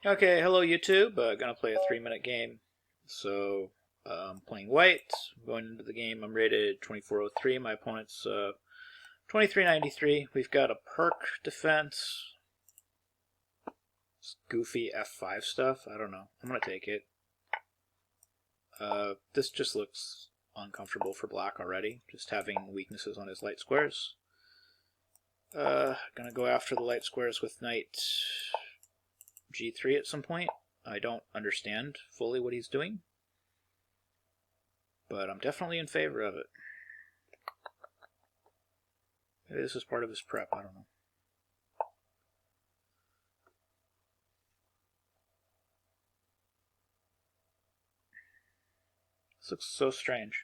Okay, hello YouTube. Gonna play a 3-minute game. So, I'm playing white. Going into the game, I'm rated 2403. My opponent's 2393. We've got a perk defense. It's goofy F5 stuff. I don't know. I'm gonna take it. This just looks uncomfortable for black already. Just having weaknesses on his light squares. Gonna go after the light squares with knight G3 at some point. I don't understand fully what he's doing, but I'm definitely in favor of it. Maybe this is part of his prep, I don't know. This looks so strange.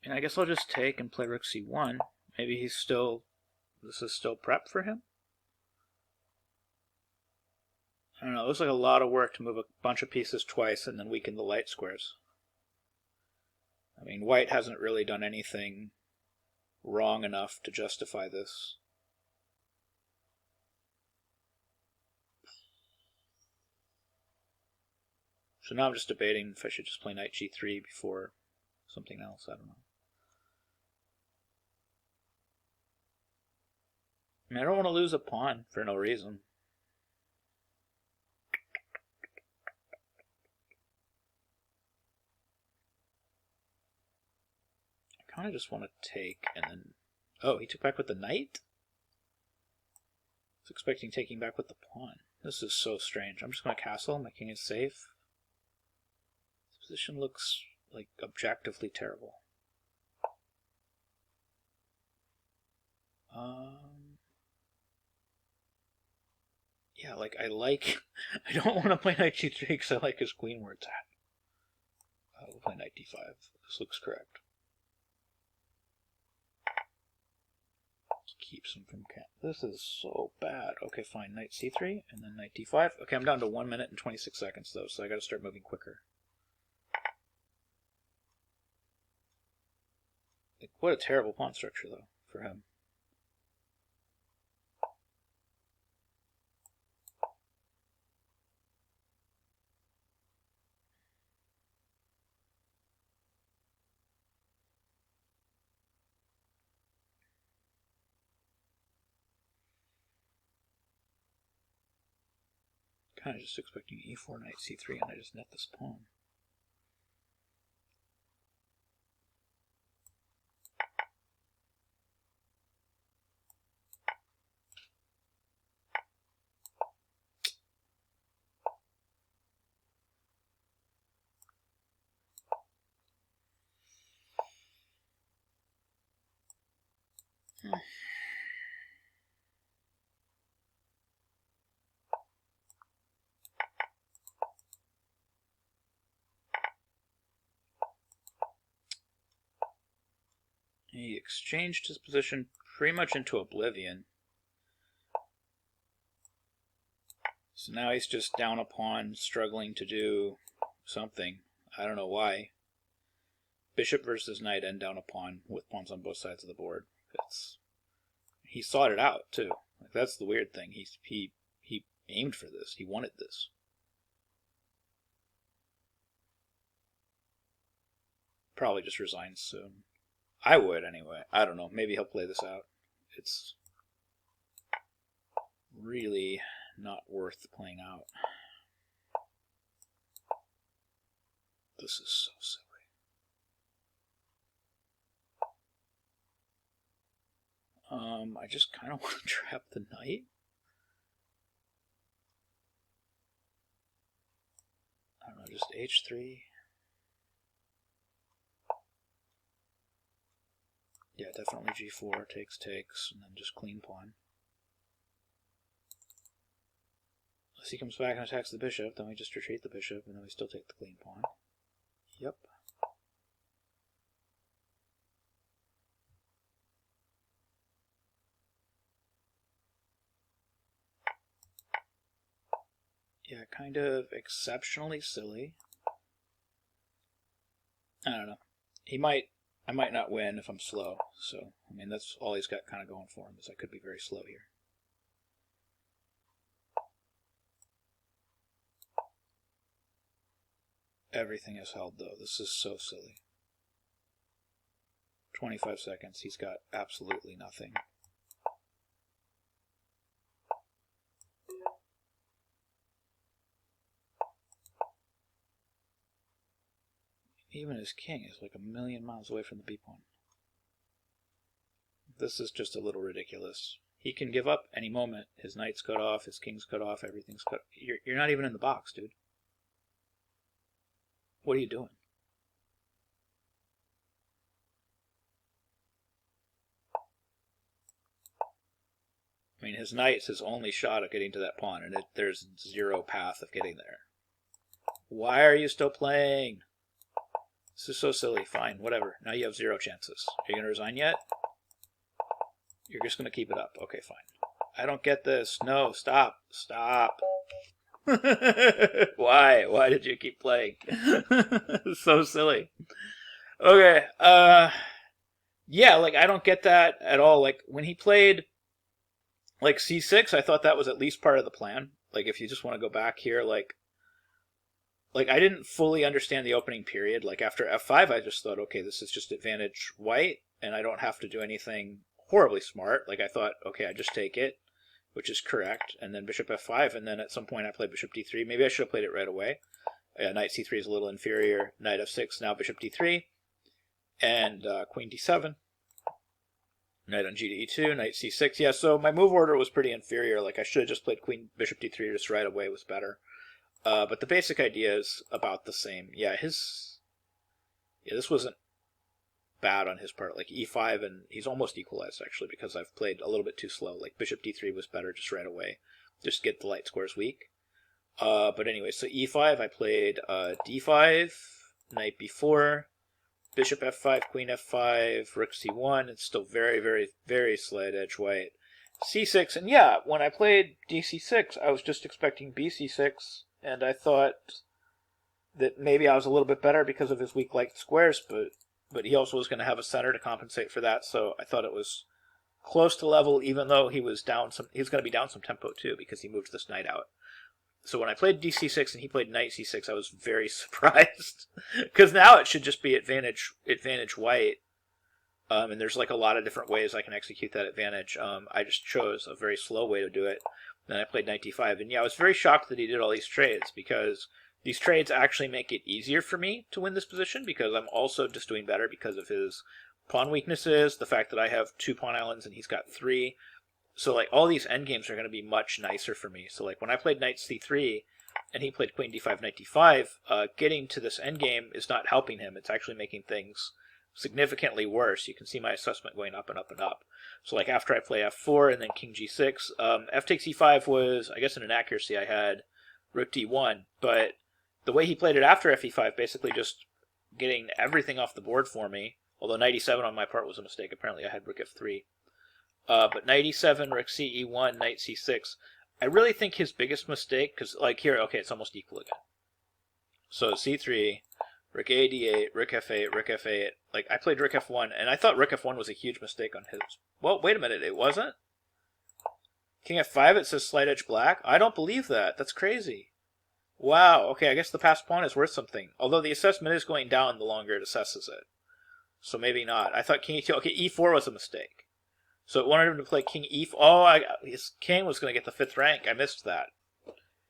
And I guess I'll just take and play rook c1. Maybe this is still prep for him? I don't know, it looks like a lot of work to move a bunch of pieces twice and then weaken the light squares. I mean, white hasn't really done anything wrong enough to justify this. So now I'm just debating if I should just play knight g3 before something else, I don't know. I mean, I don't want to lose a pawn for no reason. I kind of just want to take and then... Oh, he took back with the knight? I was expecting taking back with the pawn. This is so strange. I'm just going to castle. My king is safe. This position looks like objectively terrible. Yeah, like I don't want to play knight g3 because I like his queen where it's at. We'll play knight d5. This looks correct. Keeps him from camp. This is so bad. Okay, fine. Knight c3 and then knight d5. Okay, I'm down to 1 minute and 26 seconds though, so I gotta start moving quicker. Like, what a terrible pawn structure though, for him. Kind of just expecting e4, knight c3, and I just net this pawn. He exchanged his position pretty much into oblivion. So now he's just down a pawn, struggling to do something. I don't know why. Bishop versus knight and down a pawn with pawns on both sides of the board. He sought it out too. Like, that's the weird thing. He aimed for this. He wanted this. Probably just resigns soon. I would anyway. I don't know. Maybe he'll play this out. It's really not worth playing out. This is so silly. I just kind of want to trap the knight. I don't know, just h3. Yeah, definitely g4, takes, and then just clean pawn. Unless he comes back and attacks the bishop, then we just retreat the bishop, and then we still take the clean pawn. Yep. Yeah, kind of exceptionally silly. I don't know. I might not win if I'm slow, so, I mean, that's all he's got kind of going for him, is I could be very slow here. Everything is held, though. This is so silly. 25 seconds. He's got absolutely nothing. Even his king is like a million miles away from the B pawn. This is just a little ridiculous. He can give up any moment. His knight's cut off, his king's cut off, everything's cut. You're not even in the box, dude. What are you doing? I mean, his knight's his only shot at getting to that pawn, and there's zero path of getting there. Why are you still playing? This is so silly. Fine, whatever. Now you have zero chances. Are you going to resign yet? You're just going to keep it up. Okay, fine. I don't get this. No, stop. Stop. Why? Why did you keep playing? So silly. Okay. Yeah, like, I don't get that at all. Like, when he played, like, c6, I thought that was at least part of the plan. Like, if you just want to go back here, like, I didn't fully understand the opening period. Like, after f5, I just thought, okay, this is just advantage white, and I don't have to do anything horribly smart. Like, I thought, okay, I just take it, which is correct, and then bishop f5, and then at some point I played bishop d3. Maybe I should have played it right away. Knight c3 is a little inferior. Knight f6, now bishop d3, and queen d7. Knight on g to e2, knight c6. Yeah, so my move order was pretty inferior. Like, I should have just played queen bishop d3 just right away was better. But the basic idea is about the same. Yeah, this wasn't bad on his part. Like, e5, and he's almost equalized, actually, because I've played a little bit too slow. Like, bishop d3 was better just right away. Just get the light squares weak. But anyway, so e5, I played d5, knight b4, bishop f5, queen f5, rook c1. It's still very, very, very slight edge white. c6, and yeah, when I played dc6, I was just expecting bc6, and I thought that maybe I was a little bit better because of his weak light squares, but he also was going to have a center to compensate for that, so I thought it was close to level, even though he was down some. He was going to be down some tempo too because he moved this knight out. So when I played dc6 and he played knight c6, I was very surprised because now it should just be advantage white, and there's like a lot of different ways I can execute that advantage. I just chose a very slow way to do it. Then I played knight d5, and yeah, I was very shocked that he did all these trades because these trades actually make it easier for me to win this position because I'm also just doing better because of his pawn weaknesses, the fact that I have 2 pawn islands and he's got 3. So like all these endgames are going to be much nicer for me. So like when I played knight c3 and he played queen d5, knight d5, getting to this endgame is not helping him. It's actually making things significantly worse. You can see my assessment going up and up and up. So like after I play f4 and then king g6, f takes e5 was, I guess, an inaccuracy. I had rook d1, but the way he played it after fe5, basically just getting everything off the board for me, although knight e7 on my part was a mistake. Apparently I had rook f3. But knight e7, rook c e1, knight c6, I really think his biggest mistake, because like here, okay, it's almost equal again. So c3, rook a d8, rook f8, rook f8. Like, I played rook f1, and I thought rook f1 was a huge mistake on his. Well, wait a minute, it wasn't? King f5, it says slight edge black? I don't believe that. That's crazy. Wow, okay, I guess the passed pawn is worth something. Although the assessment is going down the longer it assesses it. So maybe not. I thought king e2, okay, e4 was a mistake. So it wanted him to play king e4. Oh, his king was going to get the 5th rank. I missed that.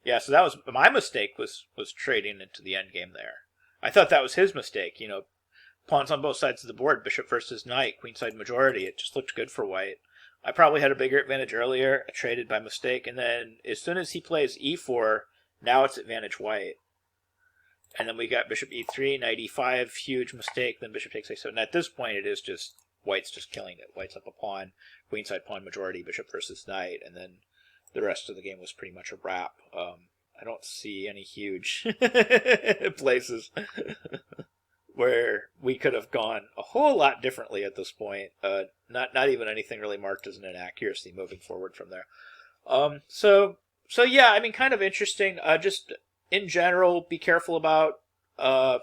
Yeah, so that was my mistake, was trading into the endgame there. I thought that was his mistake. You know, pawns on both sides of the board, bishop versus knight, queenside majority. It just looked good for white. I probably had a bigger advantage earlier. I traded by mistake, and then as soon as he plays e4, now it's advantage white. And then we got bishop e3, knight e5, huge mistake, then bishop takes a7. And at this point, it is just, white's just killing it. White's up a pawn, queenside pawn majority, bishop versus knight, and then the rest of the game was pretty much a wrap. I don't see any huge places where we could have gone a whole lot differently at this point. Not even anything really marked as an inaccuracy moving forward from there. So yeah, I mean, kind of interesting. Just in general, be careful about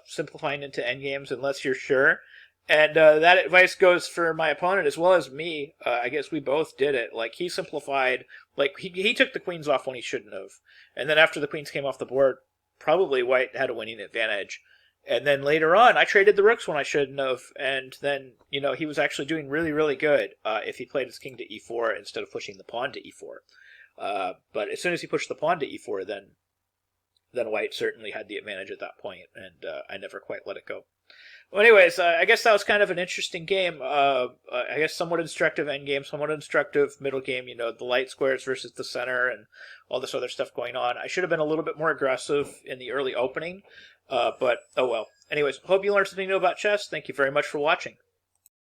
simplifying into endgames unless you're sure. And that advice goes for my opponent as well as me. I guess we both did it. Like, he simplified. Like, he took the queens off when he shouldn't have. And then after the queens came off the board, probably white had a winning advantage. And then later on, I traded the rooks when I shouldn't have. And then, he was actually doing really, really good if he played his king to e4 instead of pushing the pawn to e4. But as soon as he pushed the pawn to e4, then white certainly had the advantage at that point, and I never quite let it go. Well, anyways, I guess that was kind of an interesting game. I guess somewhat instructive endgame, somewhat instructive middle game. The light squares versus the center and all this other stuff going on. I should have been a little bit more aggressive in the early opening, but oh well. Anyways, hope you learned something new about chess. Thank you very much for watching.